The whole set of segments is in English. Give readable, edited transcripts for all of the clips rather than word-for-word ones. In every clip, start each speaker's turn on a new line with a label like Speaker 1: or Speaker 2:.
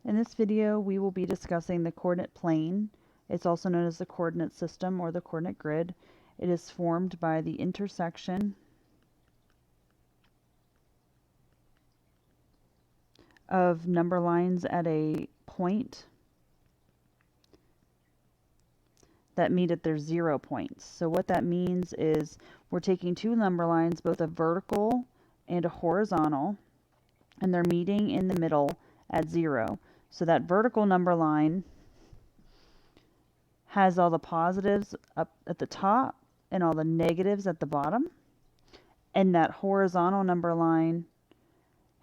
Speaker 1: In this video, we will be discussing the coordinate plane. It's also known as the coordinate system or the coordinate grid. It is formed by the intersection of number lines at a point that meet at their 0 points. So what that means is we're taking two number lines, both a vertical and a horizontal, and they're meeting in the middle at 0. So that vertical number line has all the positives up at the top and all the negatives at the bottom. And that horizontal number line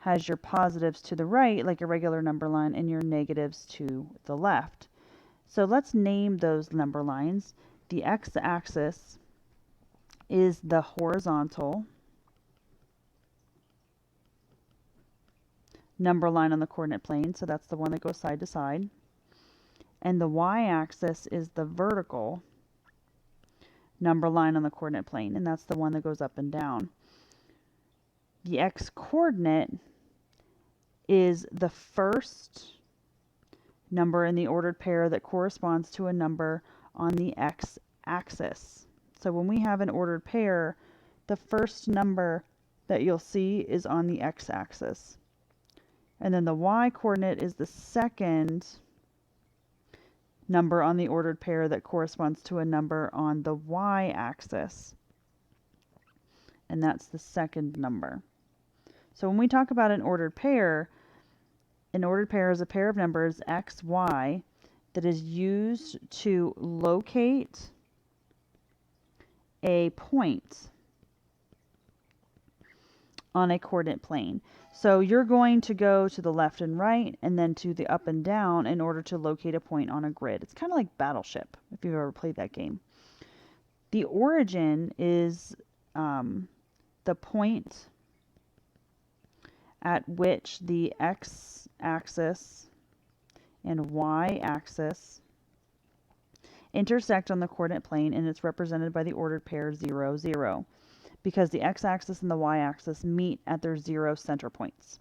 Speaker 1: has your positives to the right, like a regular number line, and your negatives to the left. So let's name those number lines. The x-axis is the horizontal number line on the coordinate plane, so that's the one that goes side to side. And the y-axis is the vertical number line on the coordinate plane, and that's the one that goes up and down. The x-coordinate is the first number in the ordered pair that corresponds to a number on the x-axis. So when we have an ordered pair, the first number that you'll see is on the x-axis. And then the y-coordinate is the second number on the ordered pair that corresponds to a number on the y-axis. And that's the second number. So when we talk about an ordered pair is a pair of numbers x, y that is used to locate a point on a coordinate plane. So you're going to go to the left and right and then to the up and down in order to locate a point on a grid. It's kind of like Battleship, if you've ever played that game. The origin is the point at which the x-axis and y-axis intersect on the coordinate plane, and it's represented by the ordered pair 0, 0. Because the x-axis and the y-axis meet at their 0 center points.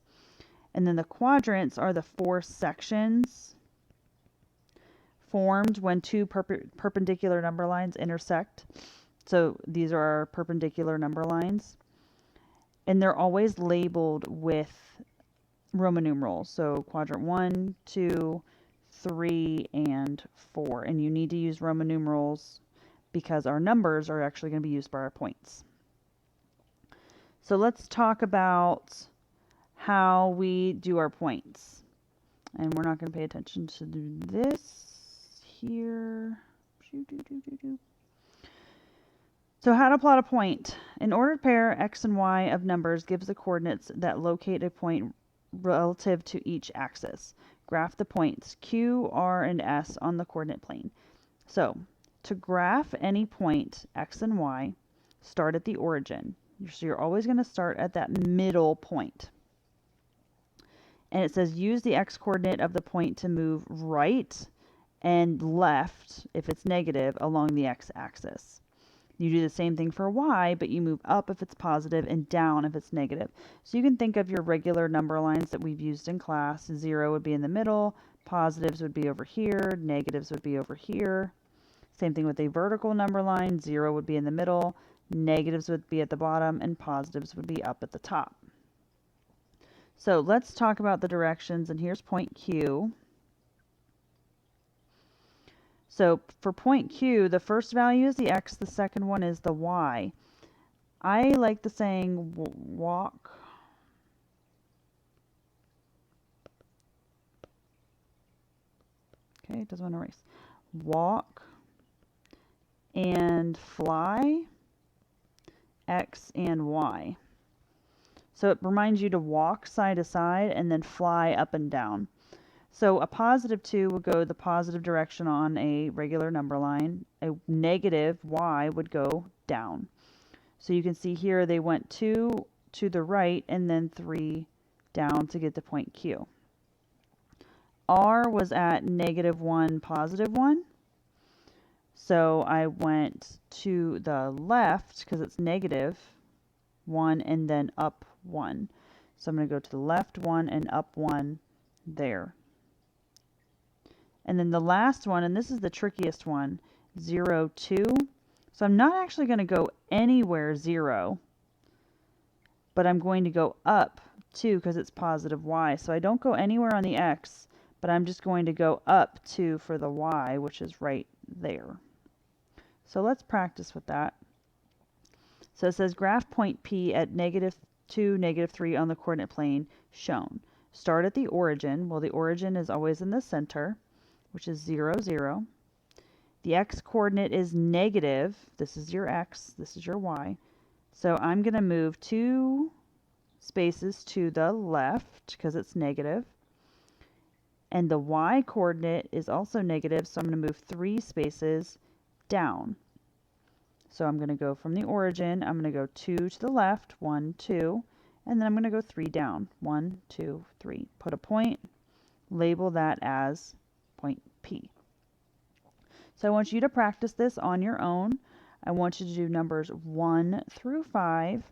Speaker 1: And then the quadrants are the four sections formed when two perpendicular number lines intersect. So these are our perpendicular number lines. And they're always labeled with Roman numerals. So quadrant 1, 2, 3, and 4. And you need to use Roman numerals because our numbers are actually going to be used by our points. So let's talk about how we do our points. And we're not going to pay attention to this here. So how to plot a point. An ordered pair x and y of numbers gives the coordinates that locate a point relative to each axis. Graph the points Q, R, and S on the coordinate plane. So to graph any point x and y, start at the origin. So you're always going to start at that middle point. And it says use the x-coordinate of the point to move right and left, if it's negative, along the x-axis. You do the same thing for y, but you move up if it's positive and down if it's negative. So you can think of your regular number lines that we've used in class. 0 would be in the middle, positives would be over here, negatives would be over here. Same thing with a vertical number line. 0 would be in the middle, negatives would be at the bottom, and positives would be up at the top. So let's talk about the directions, and here's point Q. So for point Q, the first value is the x, the second one is the y. I like the saying walk. Okay, it doesn't want to erase. Walk and fly x and y. So it reminds you to walk side to side and then fly up and down. So a positive 2 would go the positive direction on a regular number line. A negative y would go down. So you can see here they went 2 to the right and then 3 down to get to point Q. R was at -1, +1. So I went to the left because it's -1 and then up 1. So I'm going to go to the left 1 and up 1 there. And then the last one, and this is the trickiest one, 0, 2. So I'm not actually going to go anywhere 0, but I'm going to go up 2 because it's positive y. So I don't go anywhere on the x, but I'm just going to go up 2 for the y, which is right there. So let's practice with that. So it says graph point P at -2, -3 on the coordinate plane shown. Start at the origin. Well, the origin is always in the center, which is 0, 0. The x-coordinate is negative. This is your x. This is your y. So I'm going to move 2 spaces to the left because it's negative. And the y-coordinate is also negative, so I'm going to move 3 spaces down. So I'm going to go from the origin. I'm going to go 2 to the left, 1, 2, and then I'm going to go 3 down, 1, 2, 3. Put a point, label that as point P. So I want you to practice this on your own. I want you to do numbers 1 through 5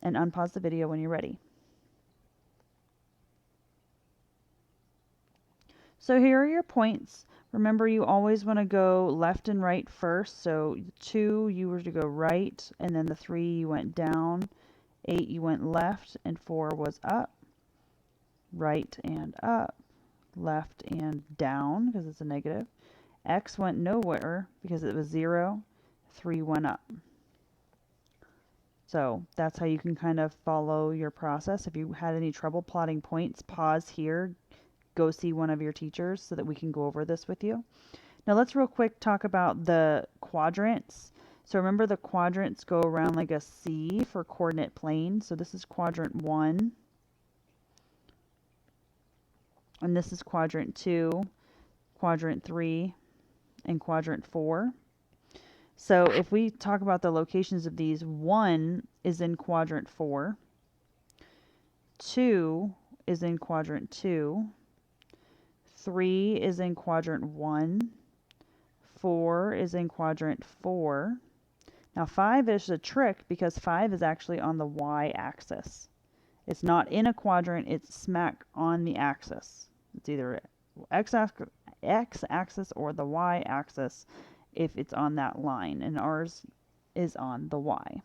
Speaker 1: and unpause the video when you're ready. So here are your points. Remember, you always want to go left and right first. So 2, you were to go right, and then the 3, you went down. 8, you went left, and 4 was up. Right and up. Left and down, because it's a negative. X went nowhere, because it was 0. 3 went up. So that's how you can kind of follow your process. If you had any trouble plotting points, pause here. Go see one of your teachers so that we can go over this with you. Now let's real quick talk about the quadrants. So remember, the quadrants go around like a C for coordinate plane. So this is quadrant 1. And this is quadrant 2, quadrant 3, and quadrant 4. So if we talk about the locations of these, 1 is in quadrant 4. 2 is in quadrant 2. 3 is in quadrant 1. 4 is in quadrant 4. Now 5 is a trick because 5 is actually on the y-axis. It's not in a quadrant, it's smack on the axis. It's either x-axis or the y-axis if it's on that line, and ours is on the y.